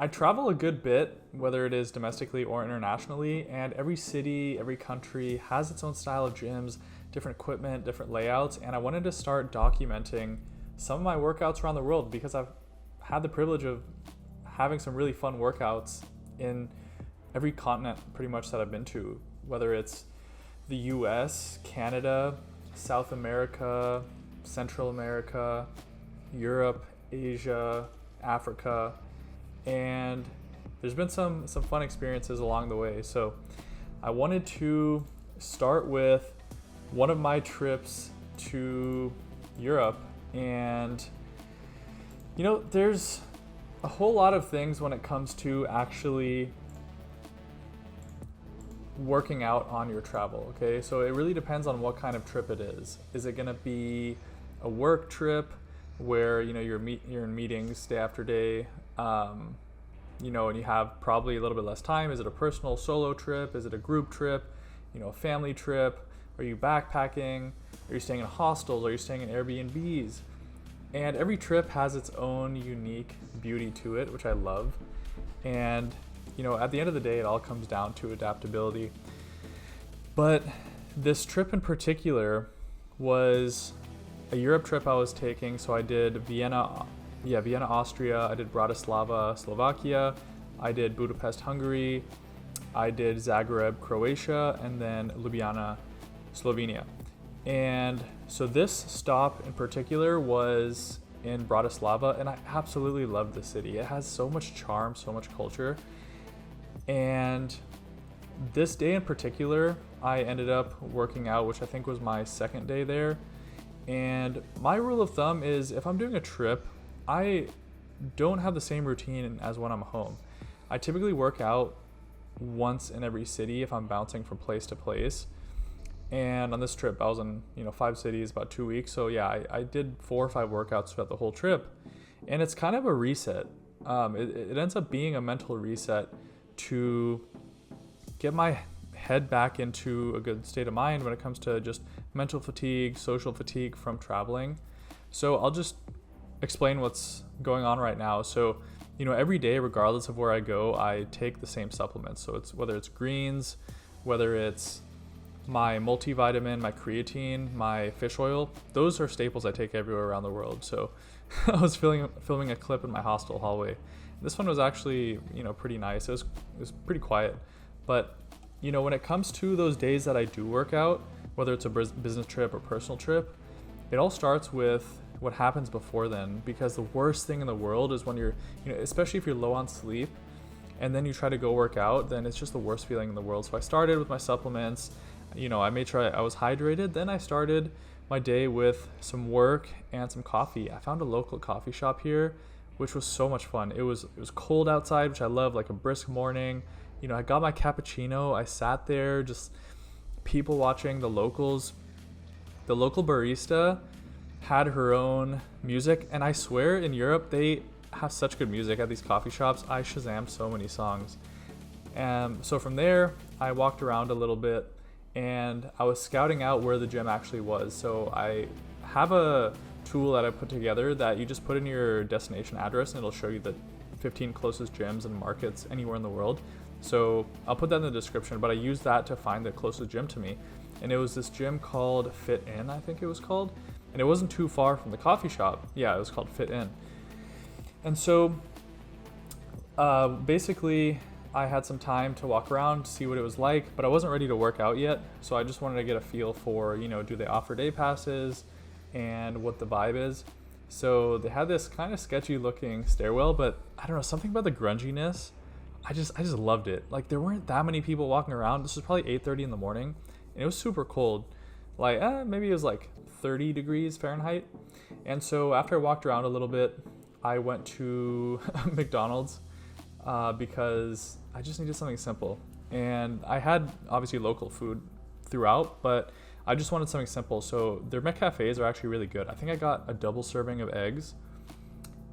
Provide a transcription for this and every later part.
I travel a good bit, whether it is domestically or internationally, and every city, every country has its own style of gyms, different equipment, different layouts, and I wanted to start documenting some of my workouts around the world because I've had the privilege of having some really fun workouts in every continent pretty much that I've been to, whether it's the US, Canada, South America, Central America, Europe, Asia, Africa, and there's been some fun experiences along the way. So I wanted to start with one of my trips to Europe, and there's a whole lot of things when it comes to actually working out on your travel, okay? So it really depends on what kind of trip it is. Is it gonna be a work trip where you're in meetings day after day, and you have probably a little bit less time? Is it a personal solo trip? Is it a group trip? A family trip? Are you backpacking? Are you staying in hostels? Are you staying in Airbnbs? And every trip has its own unique beauty to it, which I love. And at the end of the day, it all comes down to adaptability. But this trip in particular was a Europe trip I was taking. So I did Vienna, Austria. I did Bratislava, Slovakia. I did Budapest, Hungary. I did Zagreb, Croatia, and then Ljubljana, Slovenia. And so this stop in particular was in Bratislava, and I absolutely love the city. It has so much charm, so much culture. And this day in particular, I ended up working out, which I think was my second day there. And my rule of thumb is if I'm doing a trip, I don't have the same routine as when I'm home. I typically work out once in every city if I'm bouncing from place to place. And on this trip, I was in 5 cities, about 2 weeks. So yeah, I did 4 or 5 workouts throughout the whole trip. And it's kind of a reset. It ends up being a mental reset to get my head back into a good state of mind when it comes to just mental fatigue, social fatigue from traveling. So I'll just explain what's going on right now. So, every day, regardless of where I go, I take the same supplements. So it's whether it's greens, whether it's my multivitamin, my creatine, my fish oil, those are staples I take everywhere around the world. So I was filming a clip in my hostel hallway. This one was actually, pretty nice. It was pretty quiet. But, when it comes to those days that I do work out, whether it's a business trip or personal trip, it all starts with what happens before then. Because the worst thing in the world is when you're, especially if you're low on sleep and then you try to go work out, then it's just the worst feeling in the world. So I started with my supplements. I made sure I was hydrated. Then I started my day with some work and some coffee. I found a local coffee shop here, which was so much fun. It was cold outside, which I love, like a brisk morning. I got my cappuccino. I sat there, just people watching the locals. The local barista had her own music, and I swear in Europe they have such good music at these coffee shops. I Shazammed so many songs. So from there, I walked around a little bit, and I was scouting out where the gym actually was. So I have a tool that I put together that you just put in your destination address and it'll show you the 15 closest gyms and markets anywhere in the world. So I'll put that in the description, but I used that to find the closest gym to me. And it was this gym called Fit In, I think it was called. And it wasn't too far from the coffee shop. Yeah, it was called Fit In. And so basically I had some time to walk around, see what it was like, but I wasn't ready to work out yet. So I just wanted to get a feel for, do they offer day passes and what the vibe is. So they had this kind of sketchy looking stairwell, but I don't know, something about the grunginess. I just loved it. Like there weren't that many people walking around. This was probably 8:30 in the morning and it was super cold. Like maybe it was like 30 degrees Fahrenheit. And so after I walked around a little bit, I went to McDonald's because I just needed something simple. And I had obviously local food throughout, but I just wanted something simple. So their McCafes are actually really good. I think I got a double serving of eggs,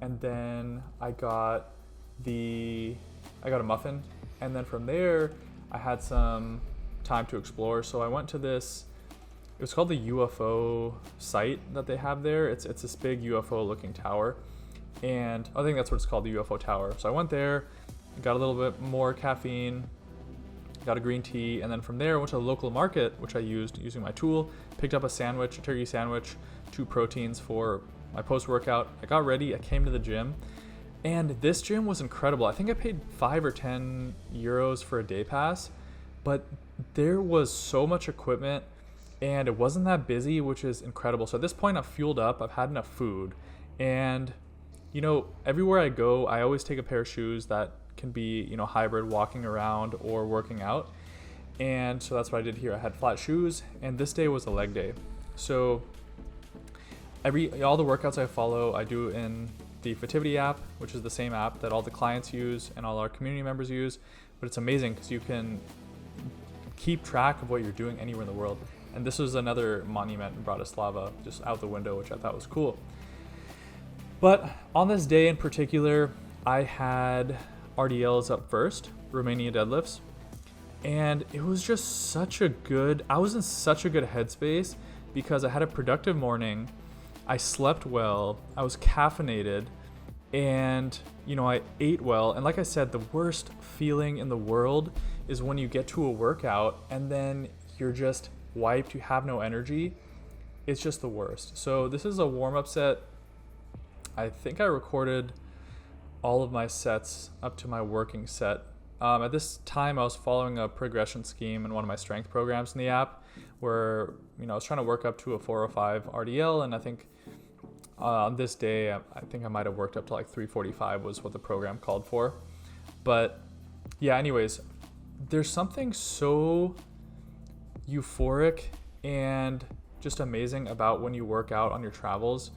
and then I got a muffin, and then from there I had some time to explore. So I went to this, it was called the UFO site that they have there. It's this big UFO looking tower, And I think that's what it's called, the UFO Tower. So I went there, got a little bit more caffeine, got a green tea, and then from there I went to the local market, which I used using my tool, picked up a sandwich, a turkey sandwich, 2 proteins for my post-workout. I got ready, I came to the gym, and this gym was incredible. I think I paid 5 or 10 euros for a day pass, but there was so much equipment and it wasn't that busy, which is incredible. So at this point I've fueled up, I've had enough food, and you know, everywhere I go, I always take a pair of shoes that can be, you know, hybrid, walking around or working out. And so that's what I did here. I had flat shoes, and this day was a leg day. So all the workouts I follow, I do in the 𝗙𝗿𝗃𝗲𝗏 app, which is the same app that all the clients use and all our community members use. But it's amazing because you can keep track of what you're doing anywhere in the world. And this was another monument in Bratislava, just out the window, which I thought was cool. But on this day in particular, I had RDLs up first, Romanian deadlifts, and it was just I was in such a good headspace because I had a productive morning, I slept well, I was caffeinated, and you know, I ate well. And like I said, the worst feeling in the world is when you get to a workout and then you're just wiped, you have no energy. It's just the worst. So this is a warm-up set. I think I recorded all of my sets up to my working set. At this time, I was following a progression scheme in one of my strength programs in the app where, you know, I was trying to work up to a 405 RDL, and I think on this day, I think I might have worked up to like 345 was what the program called for. But yeah, anyways, there's something so euphoric and just amazing about when you work out on your travels.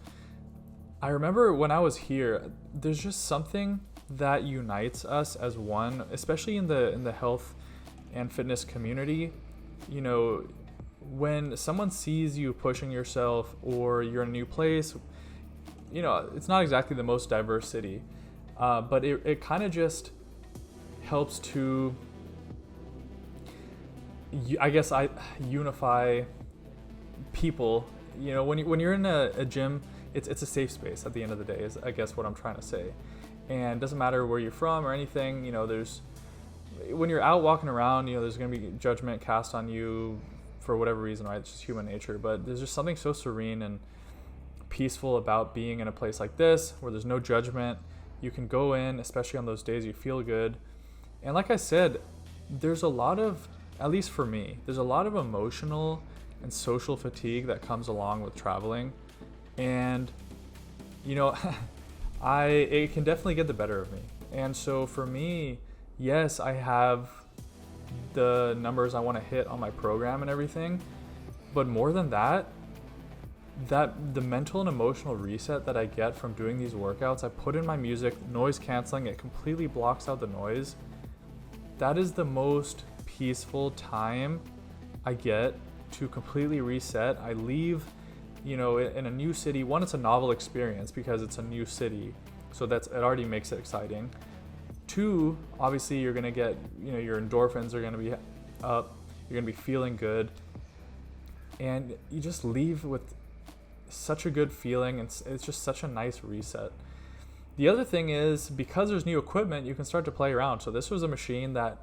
I remember when I was here, there's just something that unites us as one, especially in the health and fitness community. You know, when someone sees you pushing yourself or you're in a new place, you know, it's not exactly the most diverse city, but it kind of just helps to, I guess, unify people. You know, when you're in a gym, it's a safe space at the end of the day, is I guess what I'm trying to say. And it doesn't matter where you're from or anything, you know, when you're out walking around, you know, there's going to be judgment cast on you for whatever reason, right? It's just human nature. But there's just something so serene and peaceful about being in a place like this where there's no judgment. You can go in, especially on those days you feel good. And like I said, there's a lot of, at least for me, there's a lot of emotional and social fatigue that comes along with traveling. And, you know, it can definitely get the better of me. And so for me, yes, I have the numbers I want to hit on my program and everything, but more than that the mental and emotional reset that I get from doing these workouts, I put in my music, noise canceling, it completely blocks out the noise. That is the most peaceful time I get to completely reset. I leave, you know, in a new city. One, it's a novel experience because it's a new city, so it already makes it exciting. Two, obviously you're gonna get, you know, your endorphins are gonna be up, you're gonna be feeling good, and you just leave with such a good feeling, and it's just such a nice reset. The other thing is, because there's new equipment, you can start to play around. So this was a machine that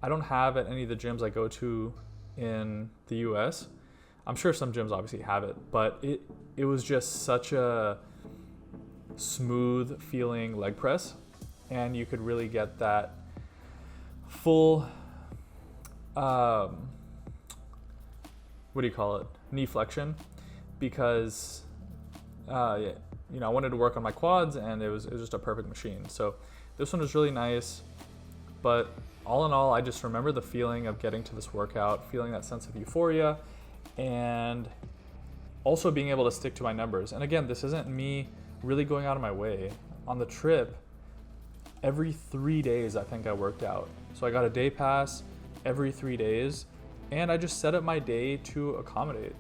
I don't have at any of the gyms I go to in the US. I'm sure some gyms obviously have it, but it was just such a smooth feeling leg press, and you could really get that full, knee flexion, because you know, I wanted to work on my quads, and it was just a perfect machine. So this one was really nice, but all in all, I just remember the feeling of getting to this workout, feeling that sense of euphoria, and also being able to stick to my numbers. And again, this isn't me really going out of my way. On the trip, every 3 days, I think I worked out. So I got a day pass every 3 days, and I just set up my day to accommodate.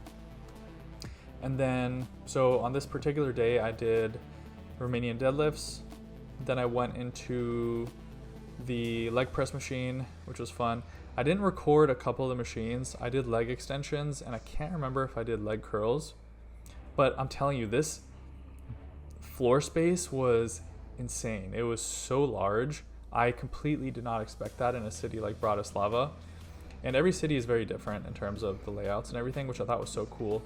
And then, so on this particular day, I did Romanian deadlifts. Then I went into the leg press machine, which was fun. I didn't record a couple of the machines. I did leg extensions, and I can't remember if I did leg curls. But I'm telling you, this floor space was insane. It was so large. I completely did not expect that in a city like Bratislava. And every city is very different in terms of the layouts and everything, which I thought was so cool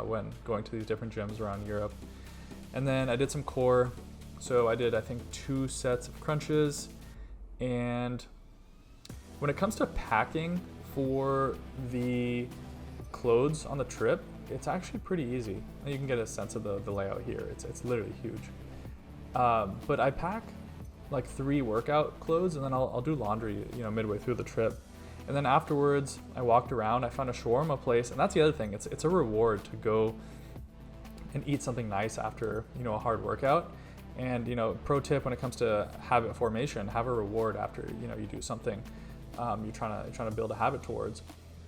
when going to these different gyms around Europe. And then I did some core. So I did, I think, 2 sets of crunches. And when it comes to packing for the clothes on the trip, it's actually pretty easy. You can get a sense of the layout here. It's literally huge. But I pack like 3 workout clothes, and then I'll do laundry, midway through the trip. And then afterwards, I walked around. I found a shawarma place, and that's the other thing. It's a reward to go and eat something nice after a hard workout. And pro tip when it comes to habit formation: have a reward after you do something you're trying to build a habit towards.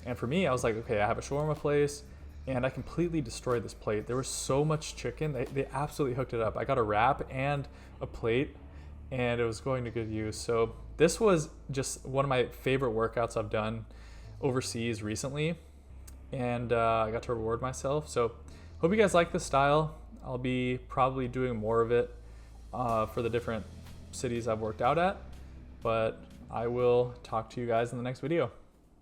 And for me, I was like, okay, I have a shawarma place, and I completely destroyed this plate. There was so much chicken. They absolutely hooked it up. I got a wrap and a plate, and it was going to good use. So this was just one of my favorite workouts I've done overseas recently, and I got to reward myself. So hope you guys like this style. I'll be probably doing more of it for the different cities I've worked out at, but I will talk to you guys in the next video.